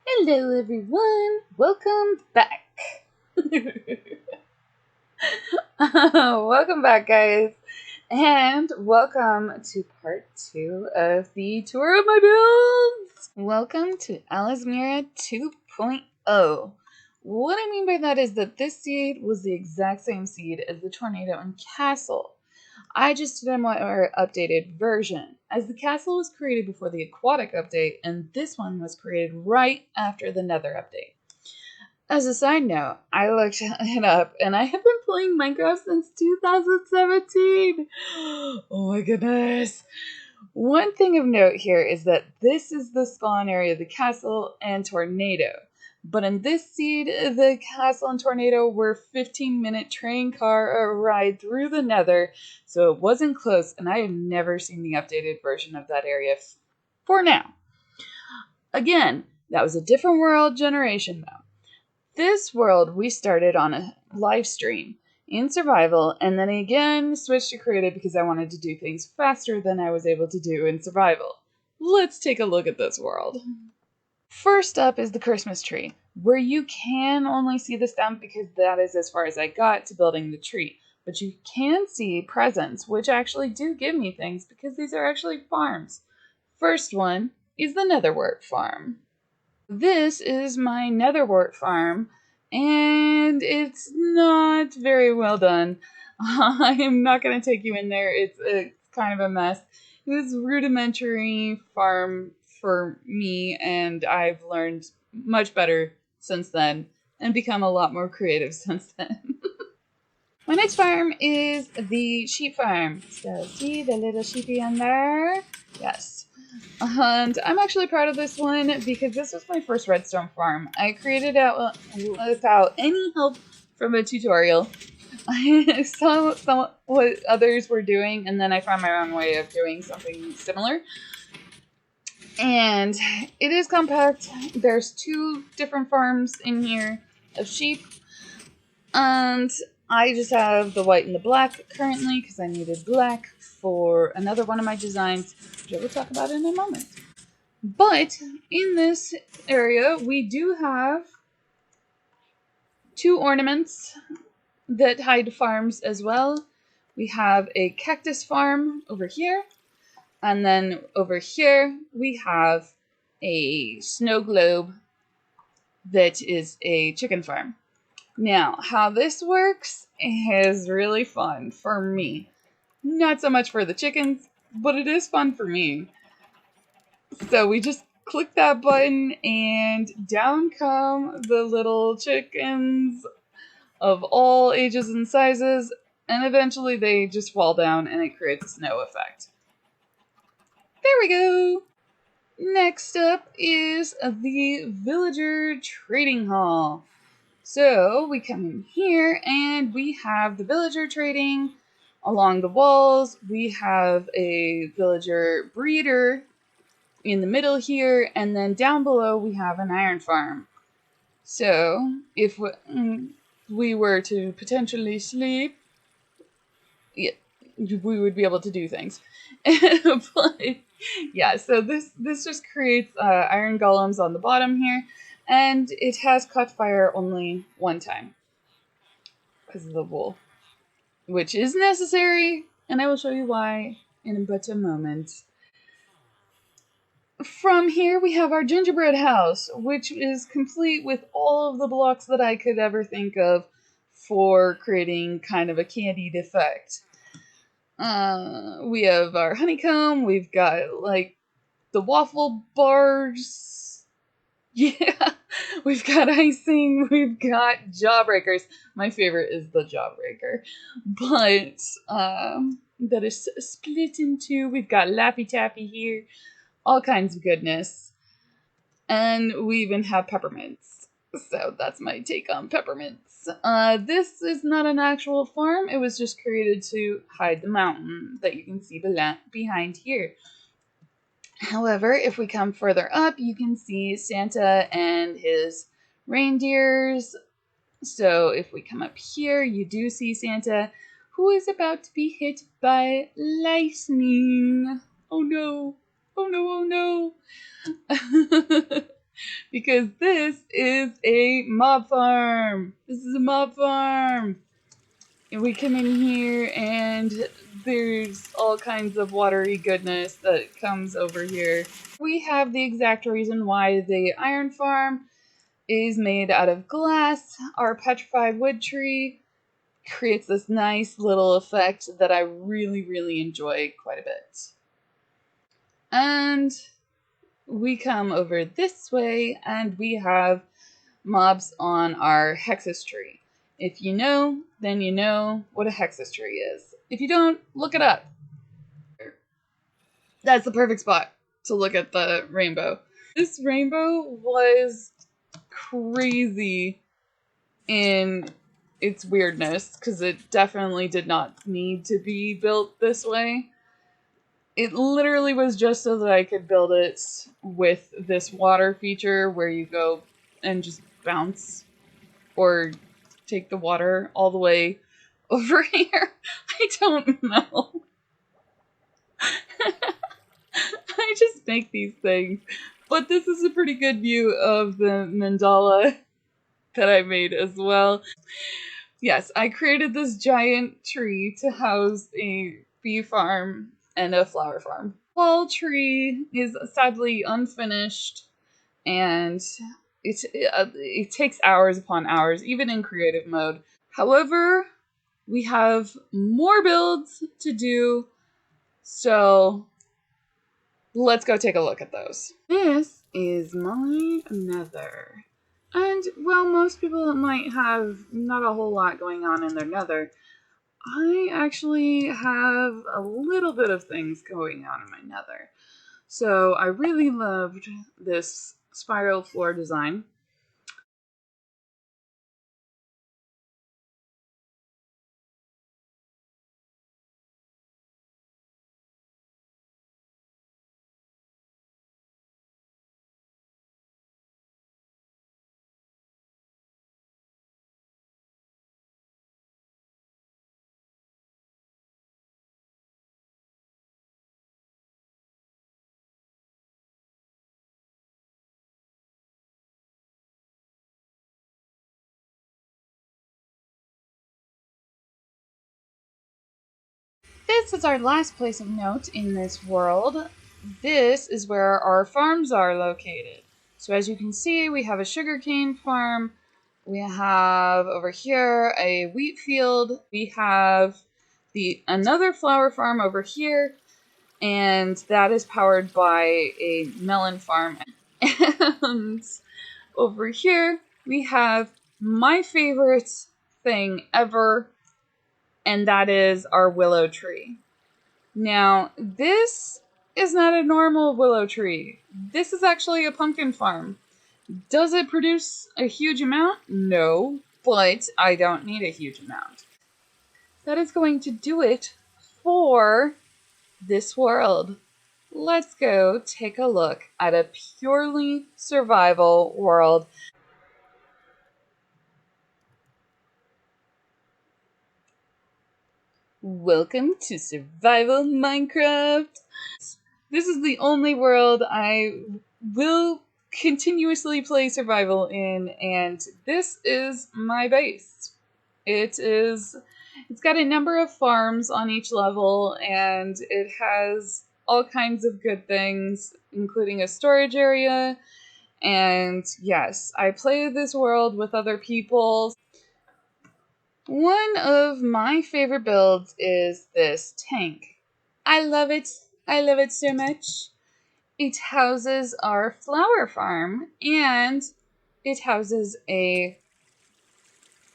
Hello everyone, welcome back. Welcome back guys, and welcome to part 2 of the tour of my builds. Welcome to Alizmira 2.0. What I mean by that is that this seed was the exact same seed as the tornado and castle. I just did a more updated version, as the castle was created before the aquatic update, and this one was created right after the nether update. As a side note, I looked it up, and I have been playing Minecraft since 2017. Oh my goodness. One thing of note here is that this is the spawn area of the castle and tornado. But in this seed, the castle and tornado were 15-minute train car ride through the nether, so it wasn't close, and I have never seen the updated version of that area for now. Again, that was a different world generation though. This world we started on a live stream in survival, and then again switched to creative because I wanted to do things faster than I was able to do in survival. Let's take a look at this world. First up is the Christmas tree, where you can only see the stump because that is as far as I got to building the tree. But you can see presents, which actually do give me things because these are actually farms. First one is the Netherwort farm. This is my Netherwort farm, and it's not very well done. I am not going to take you in there. It's kind of a mess. It was rudimentary farm for me, and I've learned much better since then and become a lot more creative since then. My next farm is the sheep farm. So see the little sheepy in there? Yes. And I'm actually proud of this one because this was my first redstone farm. I created it without any help from a tutorial. I saw what others were doing, and then I found my own way of doing something similar. And it is compact. There's 2 different farms in here of sheep. And I just have the white and the black currently because I needed black for another one of my designs, which I will talk about in a moment. But in this area, we do have 2 ornaments that hide farms as well. We have a cactus farm over here, and then over here we have a snow globe that is a chicken farm. Now, how this works is really fun for me. Not so much for the chickens, but it is fun for me. So we just click that button and down come the little chickens of all ages and sizes, and eventually they just fall down and it creates a snow effect. There we go! Next up is the Villager Trading Hall. So we come in here and we have the villager trading along the walls. We have a villager breeder in the middle here, and then down below we have an iron farm. So if we were to potentially sleep, yeah, we would be able to do things. But yeah, so this just creates iron golems on the bottom here, and it has caught fire only one time because of the wool, which is necessary, and I will show you why in but a moment. From here we have our gingerbread house, which is complete with all of the blocks that I could ever think of for creating kind of a candied effect. We have our honeycomb, we've got like the waffle bars. Yeah, we've got icing, we've got jawbreakers. My favorite is the jawbreaker, but that is split in 2. We've got Laffy Taffy here, all kinds of goodness, and we even have peppermints. So that's my take on peppermints. This is not an actual farm. It was just created to hide the mountain that you can see behind here. However, if we come further up, you can see Santa and his reindeers. So if we come up here, you do see Santa, who is about to be hit by lightning. Oh no. Oh no, oh no. because this is a mob farm. This is a mob farm. And we come in here and there's all kinds of watery goodness that comes over here. We have the exact reason why the iron farm is made out of glass. Our petrified wood tree creates this nice little effect that I really enjoy quite a bit. And we come over this way and we have mobs on our hexus tree. If you know, then you know what a hexus tree is. If you don't, look it up. That's the perfect spot to look at the rainbow. This rainbow was crazy in its weirdness because it definitely did not need to be built this way. It literally was just so that I could build it with this water feature where you go and just bounce or take the water all the way over here. I don't know. I just make these things. But this is a pretty good view of the mandala that I made as well. Yes, I created this giant tree to house a bee farm and a flower farm. The whole tree is sadly unfinished, and it takes hours upon hours, even in creative mode. However, we have more builds to do, so let's go take a look at those. This is my nether. And while most people might have not a whole lot going on in their nether, I actually have a little bit of things going on in my nether. So I really loved this spiral floor design. This is our last place of note in this world. This is where our farms are located. So as you can see, we have a sugarcane farm. We have over here a wheat field. We have another flower farm over here, and that is powered by a melon farm. And over here, we have my favorite thing ever, and that is our willow tree. Now, this is not a normal willow tree. This is actually a pumpkin farm. Does it produce a huge amount? No, but I don't need a huge amount. That is going to do it for this world. Let's go take a look at a purely survival world. Welcome to Survival Minecraft. This is the only world I will continuously play survival in, and this is my base. It's got a number of farms on each level, and it has all kinds of good things, including a storage area. And yes, I play this world with other people. One of my favorite builds is this tank. I love it. I love it so much. It houses our flower farm, and it houses a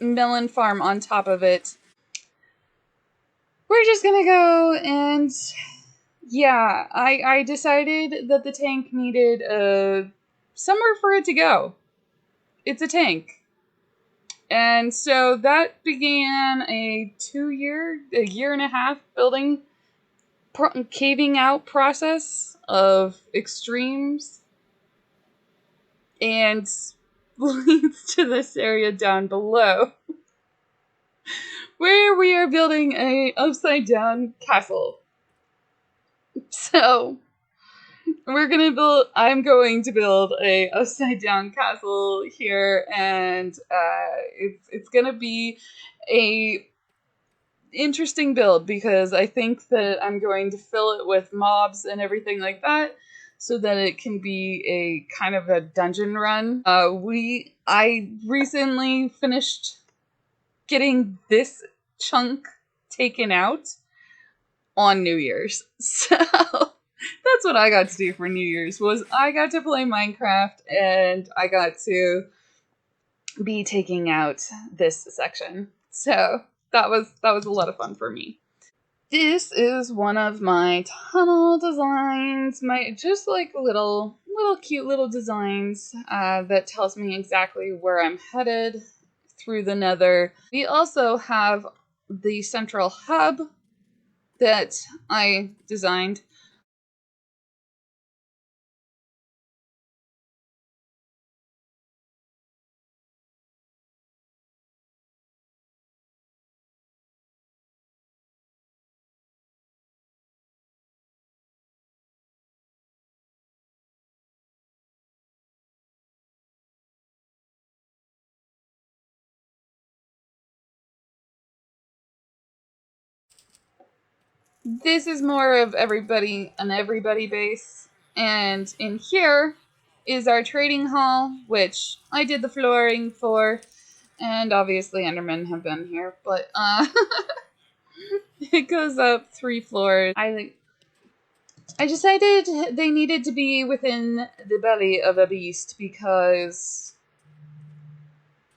melon farm on top of it. We're just gonna go and yeah, I decided that the tank needed somewhere for it to go. It's a tank. And so that began a year and a half building, caving out process of extremes, and leads to this area down below, where we are building a upside down castle. So I'm going to build a upside down castle here, and it's gonna be a interesting build because I think that I'm going to fill it with mobs and everything like that, so that it can be a kind of a dungeon run. I recently finished getting this chunk taken out on New Year's. So that's what I got to do for New Year's, was I got to play Minecraft and I got to be taking out this section. So that was a lot of fun for me. This is one of my tunnel designs, my just like little cute little designs that tells me exactly where I'm headed through the Nether. We also have the central hub that I designed. This is more of everybody base. And in here is our trading hall, which I did the flooring for. And obviously Endermen have been here, but it goes up 3 floors. I decided they needed to be within the belly of a beast because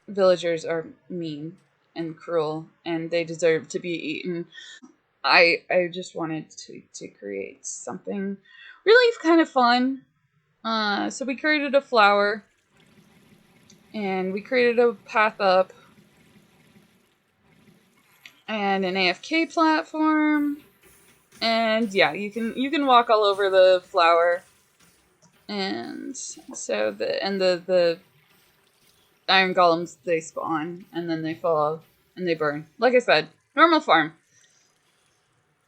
villagers are mean and cruel and they deserve to be eaten. I just wanted to create something really kind of fun. So we created a flower and we created a path up and an AFK platform. And yeah, you can walk all over the flower. And so the iron golems, they spawn and then they fall and they burn. Like I said, normal farm.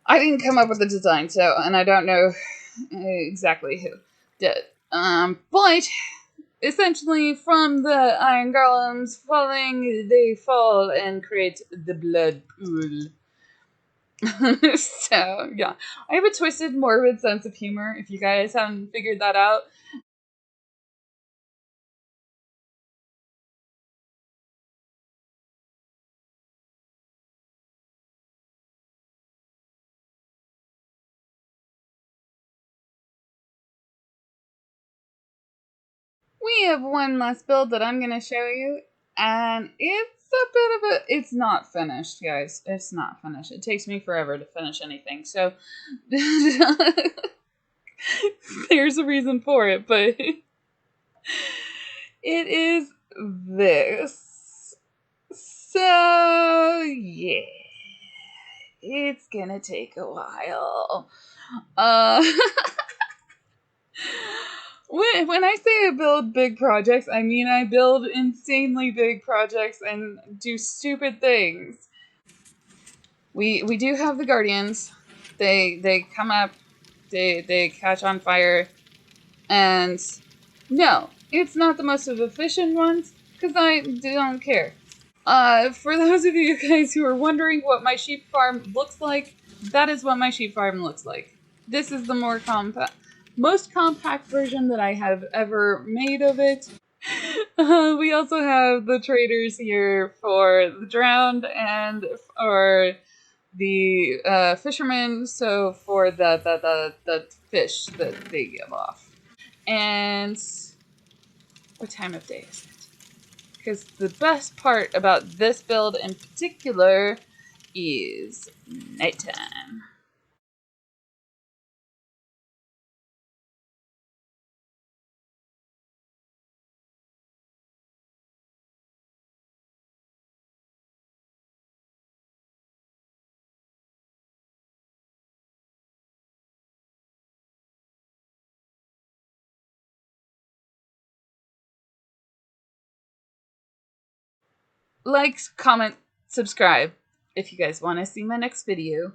I didn't come up with the design, so, and I don't know exactly who did. But essentially, from the iron golems falling, they fall and create the blood pool. So yeah, I have a twisted, morbid sense of humor. If you guys haven't figured that out, we have one last build that I'm gonna show you, and it's a bit of a. It's not finished, guys. It's not finished. It takes me forever to finish anything, so there's a reason for it, but it is this. So yeah, it's gonna take a while. Uh, when I say I build big projects, I mean I build insanely big projects and do stupid things. We do have the guardians. They come up, they catch on fire, and no, it's not the most efficient ones because I don't care. For those of you guys who are wondering what my sheep farm looks like, that is what my sheep farm looks like. This is the most compact version that I have ever made of it. We also have the traders here for the drowned and for the fishermen, so for the fish that they give off. And what time of day is it? Because the best part about this build in particular is nighttime. Like, comment, subscribe if you guys want to see my next video.